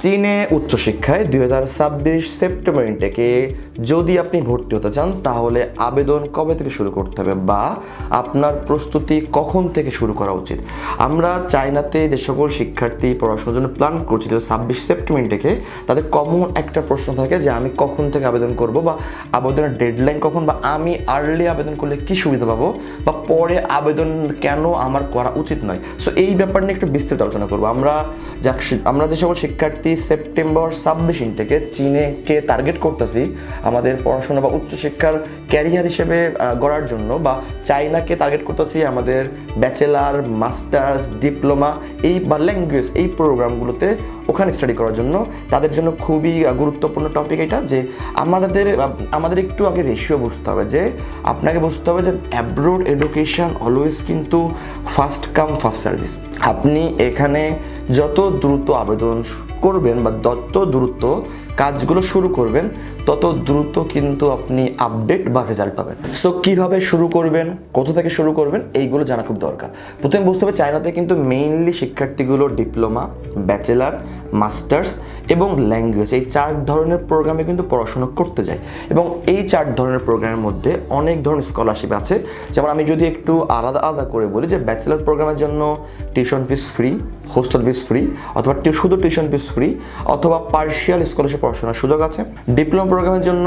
চীনে উচ্চশিক্ষায় 2026 সেপ্টেম্বর ইনটেকে যদি আপনি ভর্তি হতে চান তাহলে আবেদন কবে থেকে শুরু করতে হবে বা আপনার প্রস্তুতি কখন থেকে শুরু করা উচিত। আমরা চায়নাতে যে সকল শিক্ষার্থী পড়াশোনার জন্য প্ল্যান করছি 26 সেপ্টেম্বর ইনটেকে, তাদের কমন একটা প্রশ্ন থাকে যে আমি কখন থেকে আবেদন করব বা আবেদনের ডেডলাইন কখন, বা আমি আর্লি আবেদন করলে কি সুবিধা পাবো বা পরে আবেদন কেন আমার করা উচিত নয়। সো এই ব্যাপার নিয়ে একটু বিস্তৃত আলোচনা করবো। আমরা যে সকল শিক্ষার্থী সেপ্টেম্বর 26 ইনটেকে চীনেকে টার্গেট করতেছি আমাদের পড়াশোনা বা উচ্চশিক্ষার ক্যারিয়ার হিসেবে গড়ার জন্য, বা চায়নাকে টার্গেট করতেছি আমাদের ব্যাচেলার, মাস্টার্স, ডিপ্লোমা এই বা ল্যাঙ্গুয়েজ এই প্রোগ্রামগুলোতে ওখানে স্টাডি করার জন্য, তাদের জন্য খুবই গুরুত্বপূর্ণ টপিক এটা যে আমাদের একটু আগে রেশিও বুঝতে হবে, যে আপনাকে বুঝতে হবে যে অ্যাব্রোড এডুকেশন অলওয়েজ কিন্তু ফার্স্ট কাম ফার্স্ট সার্ভিস। আপনি এখানে যত দ্রুত আবেদন করবেন বা যত দ্রুত কাজগুলো শুরু করবেন তত দ্রুত কিন্তু আপনি আপডেট বা রেজাল্ট পাবেন। সো কীভাবে শুরু করবেন, কোথা থেকে শুরু করবেন, এইগুলো জানা খুব দরকার। প্রথমে বুঝতে হবে চায়নাতে কিন্তু মেইনলি শিক্ষার্থীগুলো ডিপ্লোমা, ব্যাচেলার, মাস্টার্স এবং ল্যাঙ্গুয়েজ এই 4 ধরনের প্রোগ্রামে কিন্তু পড়াশোনা করতে যায়, এবং এই 4 ধরনের প্রোগ্রামের মধ্যে অনেক ধরনের স্কলারশিপ আছে। যেমন আমি যদি একটু আলাদা আলাদা করে বলি, যে ব্যাচেলার প্রোগ্রামের জন্য tuition fees free, hostel fees free, অথবা শুধু টিউশন ফিস ফ্রি, অথবা পার্শিয়াল স্কলারশিপ পড়াশোনার সুযোগ আছে। ডিপ্লোমা প্রোগ্রামের জন্য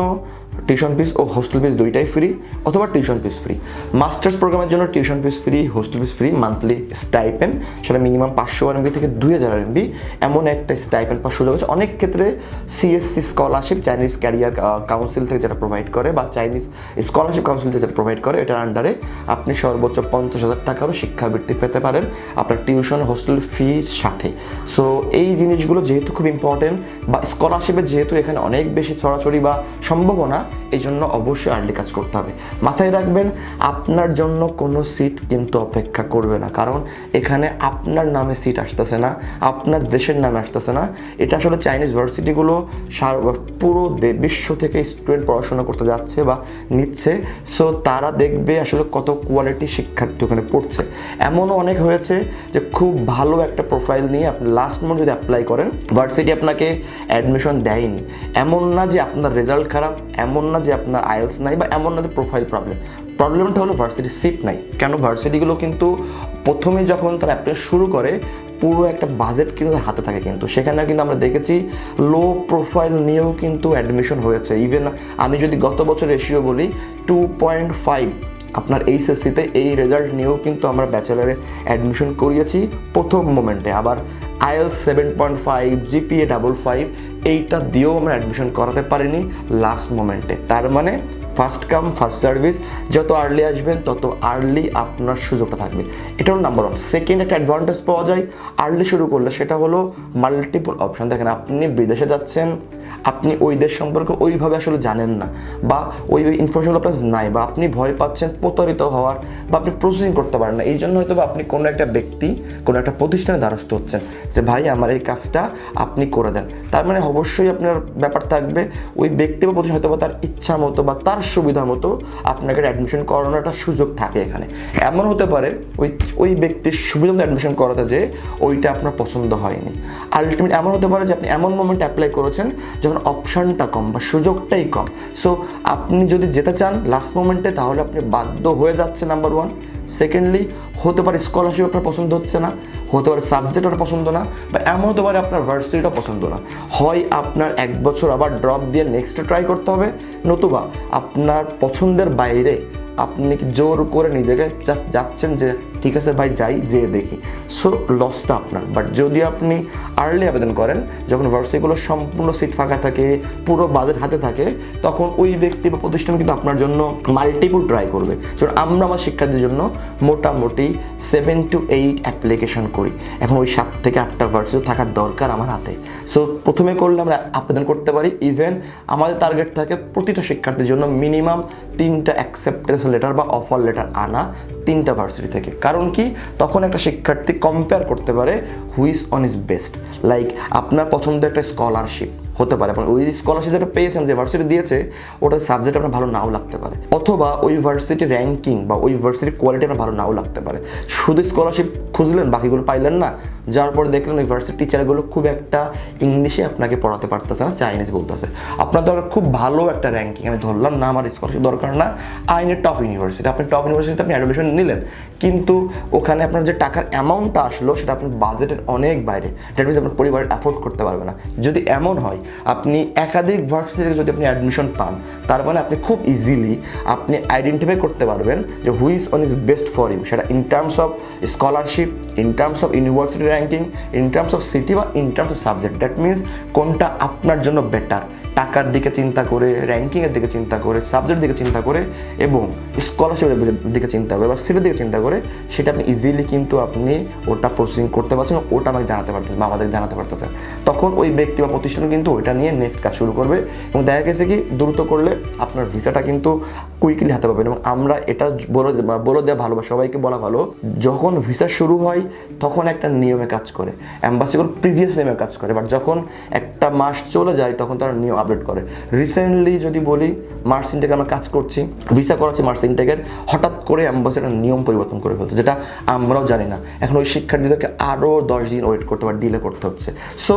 টিউশন ফিস ও হোস্টেল ফিস দুইটাই ফ্রি, অথবা টিউশন ফিস ফ্রি। মাস্টার্স প্রোগ্রামের জন্য tuition fees free, hostel fees free, monthly stipend সেটা মিনিমাম 500 RMB থেকে 2000 RMB এমন একটা স্টাইপেন্ড পাওয়ার সুযোগ আছে। অনেক ক্ষেত্রে CSC scholarship Chinese career council থেকে যেটা প্রোভাইড করে, বা চাইনিজ স্কলারশিপ কাউন্সিল থেকে যেটা প্রোভাইড করে, এটার আন্ডারে আপনি সর্বোচ্চ 50,000 টাকারও শিক্ষাবৃত্তি পেতে পারেন আপনার টিউশন হোস্টেল ফির সাথে। সো এই জিনিসগুলো যেহেতু খুব ইম্পর্টেন্ট, বা স্কলারশিপে যেহেতু এখানে অনেক বেশি ছড়াছড়ি বা সম্ভাবনা, এই জন্য অবশ্যই আর্লি কাজ করতে হবে। মাথায় রাখবেন আপনার জন্য কোনো সিট কিন্তু অপেক্ষা করবে না, কারণ এখানে আপনার নামে সিট আসতেছে না, আপনার দেশের নামে আসতেছে না। এটা আসলে চাইনিজ ভার্সিটিগুলো পুরো বিশ্ব থেকে স্টুডেন্ট পড়াশোনা করতে যাচ্ছে বা নিচ্ছে। সো তারা দেখবে আসলে কত কোয়ালিটি শিক্ষার্থী ওখানে পড়ছে। এমনও অনেক হয়েছে যে খুব ভালো একটা প্রোফাইল নিয়ে আপনি লাস্ট মোমেন্ট যদি অ্যাপ্লাই করেন, ভার্সিটি আপনাকে অ্যাডমিশন দেয়নি। এমন না যে আপনার রেজাল্ট খারাপ, এমন না যে আপনার আইএলস নাই, বা এমন না যে প্রোফাইল প্রবলেমটা হলো ভার্সিটির সিট নাই। কেন? ভার্সিটিগুলো কিন্তু প্রথমে যখন তারা অ্যাপ্লাই শুরু করে পুরো একটা বাজেট কিন্তু হাতে থাকে, কিন্তু সেখানে কিন্তু আমরা দেখেছি লো প্রোফাইল নিয়েও কিন্তু অ্যাডমিশন হয়েছে। ইভেন আমি যদি গত বছর রেশিও বলি 2.5 আপনার এইচএসসিতে এই রেজাল্ট নিয়েও কিন্তু আমরা ব্যাচেলারে অ্যাডমিশন করিয়েছি প্রথম মোমেন্টে। আবার আইএলস 7.5, জিপিএ 55 এইটা দিয়েও আমরা অ্যাডমিশন করাতে পারিনি লাস্ট মোমেন্টে। তার মানে ফার্স্ট কাম ফার্স্ট সার্ভিস, যত আর্লি আসবেন তত আর্লি আপনার সুযোগটা থাকবে। এটা হলো নাম্বার 1। সেকেন্ড একটা অ্যাডভান্টেজ পাওয়া যায় আর্লি শুরু করলে, সেটা হলো মাল্টিপল অপশন। দেখেন আপনি বিদেশে যাচ্ছেন, আপনি ওই দেশ সম্পর্কে ওইভাবে আসলে জানেন না, বা ওই ইনফরমেশন আপনার নাই, বা আপনি ভয় পাচ্ছেন প্রতারিত হওয়ার, বা আপনি প্রসেসিং করতে পারেন না। এই জন্য হয়তো বা আপনি কোনো একটা ব্যক্তি, কোনো একটা প্রতিষ্ঠানের দ্বারস্থ হচ্ছেন যে ভাই আমার এই কাজটা আপনি করে দেন। তার মানে অবশ্যই আপনার ব্যাপার থাকবে ওই ব্যক্তি বা প্রতিষ্ঠান হয়তো বা তার ইচ্ছা মতো বা তার সুবিধা মতো আপনাকে অ্যাডমিশন করানোর একটা সুযোগ থাকে এখানে। এমন হতে পারে ওই ব্যক্তির সুবিধা মতো অ্যাডমিশন করাতে যে ওইটা আপনার পছন্দ হয়নি। আলটিমেট এমন হতে পারে যে আপনি এমন মোমেন্টে অ্যাপ্লাই করেছেন যখন অপশানটা কম বা সুযোগটাই কম। সো আপনি যদি যেতে চান লাস্ট মোমেন্টে, তাহলে আপনি বাধ্য হয়ে যাচ্ছে নাম্বার 1। সেকেন্ডলি হতে পারে স্কলারশিপ আপনার পছন্দ হচ্ছে না, হতে পারে সাবজেক্ট আপনার পছন্দ না, বা এমন হতে পারে আপনার ভার্সিটিটা পছন্দ না। হয় আপনার 1 বছর আবার ড্রপ দিয়ে নেক্সটে ট্রাই করতে হবে, নতুবা আপনার পছন্দের বাইরে আপনি জোর করে নিজেকে জাস্ট যাচ্ছেন যে ঠিক আছে ভাই যাই, যেয়ে দেখি। সো লসটা আপনার। বাট যদি আপনি আর্লি আবেদন করেন, যখন ভার্সিটিগুলো সম্পূর্ণ সিট ফাঁকা থাকে, পুরো বাজেট হাতে থাকে, তখন ওই ব্যক্তি বা প্রতিষ্ঠান কিন্তু আপনার জন্য মাল্টিপল ট্রাই করবে। যেমন আমরা আমার শিক্ষার্থীদের জন্য মোটামুটি 7 to 8 অ্যাপ্লিকেশন করি। এখন ওই 7 থেকে 8টা ভার্সিটি থাকার দরকার আমার হাতে। সো প্রথমে করলে আমরা আবেদন করতে পারি। ইভেন আমাদের টার্গেট থাকে প্রতিটা শিক্ষার্থীর জন্য মিনিমাম 3টা অ্যাকসেপ্টেন্স লেটার বা অফার লেটার আনা 3টা ভার্সিটি থেকে। কারণ কি, তখন একটা শিক্ষার্থী কম্পেয়ার করতে পারে which one is best. Like আপনার পছন্দের একটা স্কলারশিপ হতে পারে। এবং ওই স্কলারশিপ যেটা পেয়েছেন, যে ভার্সিটি দিয়েছে, ওটা সাবজেক্ট আপনার ভালো নাও লাগতে পারে, অথবা ওই ভার্সিটি র্যাঙ্কিং বা ওই ভার্সিটির কোয়ালিটি আপনার ভালো নাও লাগতে পারে। শুধু স্কলারশিপ খুঁজলেন, বাকিগুলো পাইলেন না, যার পরে দেখলেন ওই ভার্সিটির টিচারগুলো খুব একটা ইংলিশে আপনাকে পড়াতে পারতেছে না, চাইনিজ বলতেছে। আপনার দরকার খুব ভালো একটা র্যাঙ্কিং। আমি ধরলাম না আমার স্কলারশিপ দরকার না, আইনের টপ ইউনিভার্সিটি, আপনি টপ ইউনিভার্সিটিতে আপনি অ্যাডমিশন নিলেন, কিন্তু ওখানে আপনার যে টাকার অ্যামাউন্টটা আসলো সেটা আপনার বাজেটের অনেক বাইরে, দ্যাট মিনস আপনার পরিবার অ্যাফোর্ড করতে পারবে না। যদি এমন হয়, আপনি একাধিক ভার্সিটিতে যদি আপনি অ্যাডমিশন পান, তার মানে আপনি খুব ইজিলি আপনি আইডেন্টিফাই করতে পারবেন যে who is one is best for you, সেটা in terms of scholarship, in terms of university ranking, in terms of city বা in terms of subject. That means কোনটা আপনার জন্য বেটার, টাকার দিকে চিন্তা করে, র্যাঙ্কিংয়ের দিকে চিন্তা করে, সাবজেক্টের দিকে চিন্তা করে এবং স্কলারশিপের দিকে চিন্তা করে বা সিটের দিকে চিন্তা করে, সেটা আপনি ইজিলি কিন্তু আপনি ওটা প্রসেসিং করতে পারছেন, ওটা আমাকে জানাতে পারতেছেন বা আমাদের জানাতে পারতেছেন। তখন ওই ব্যক্তি বা প্রতিষ্ঠান কিন্তু ওইটা নিয়ে নেক্সট কাজ শুরু করবে এবং দেখা গেছে কি দ্রুত করলে আপনার ভিসাটা কিন্তু কুইকলি হাতে পাবেন। এবং আমরা এটা বলে দেওয়া ভালো বা সবাইকে বলা ভালো, যখন ভিসা শুরু হয় তখন একটা নিয়মে কাজ করে, অ্যাম্বাসিগুলো প্রিভিয়াস নিয়মে কাজ করে, বাট যখন একটা মাস চলে যায় তখন তারা নিয়ম আপডেট করে। রিসেন্টলি যদি বলি, মার্চ ইনটেকে আমরা কাজ করছি, ভিসা করাচ্ছি মার্চ ইনটেকের, হঠাৎ করে অ্যাম্বাসি একটা নিয়ম পরিবর্তন করে ফেলছে, যেটা আমরাও জানি না। এখন ওই শিক্ষার্থীদেরকে আরও 10 দিন ওয়েট করতে বা ডিলে করতে হচ্ছে। সো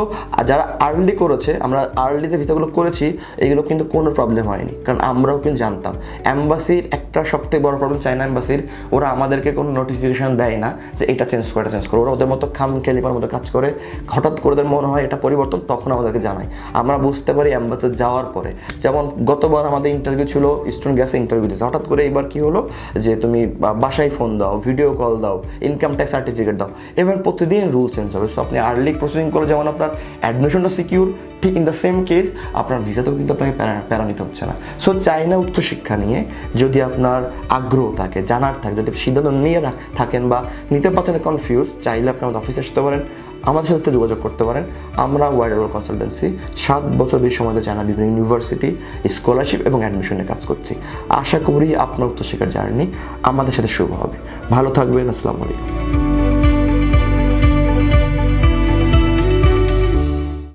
যারা আর্লি করেছে, আমরা আর্লিতে ভিসাগুলো করেছি, এগুলো কিন্তু কোনো প্রবলেম হয়নি, কারণ আমরাও কিন্তু জানতাম। অ্যাম্বাসির একটা সবথেকে বড় প্রবলেম, চায়না অ্যাম্বাসির, ওরা আমাদেরকে কোনো নোটিফিকেশান দেয় না যে এটা চেঞ্জ করে, এটা চেঞ্জ করে। ওরা ওদের মতো খামখেয়ালিপার মতো কাজ করে, হঠাৎ করে ওদের মনে হয় এটা পরিবর্তন, তখন আমাদেরকে জানায়। আমরা বুঝতে পারি অ্যাম্বাসিতে যাওয়ার পরে। যেমন গতবার আমাদের ইন্টারভিউ ছিল, স্টুডেন্ট গ্যাসে ইন্টারভিউ দিয়েছে, হঠাৎ করে এবার কি হলো যে তুমি বাসায় ফোন দাও, ভিডিও কল দাও, ইনকাম ট্যাক্স সার্টিফিকেট দাও, এবার প্রতিদিন রুল চেঞ্জ হবে। সো আপনি আর্লি প্রসেসিং করলে যেমন আপনার অ্যাডমিশনটা সিকিউর, ঠিক ইন দ্য সেম কেস আপনার ভিসাতেও কিন্তু আপনাকে প্যারা নিতে হচ্ছে না। সো চাইনা উচ্চশিক্ষা নিয়ে যদি আপনার আগ্রহ থাকে, জানার থাকে, যদি সিদ্ধান্ত নিয়ে থাকেন বা নিতে পারছেন কনফিউজ, চাইলে আপনি আমাদের অফিসে আসতে পারেন, আমাদের সাথে যোগাযোগ করতে পারেন। আমরা ওয়াইড ওয়ার্ল্ড কনসালটেন্সি 7 বছর বেশি সময় ধরে চায়না বিভিন্ন ইউনিভার্সিটি, স্কলারশিপ এবং অ্যাডমিশনে কাজ করছি। আশা করি আপনার উচ্চশিক্ষার জার্নি আমাদের সাথে শুভ হবে। ভালো থাকবেন। আসসালামু আলাইকুম।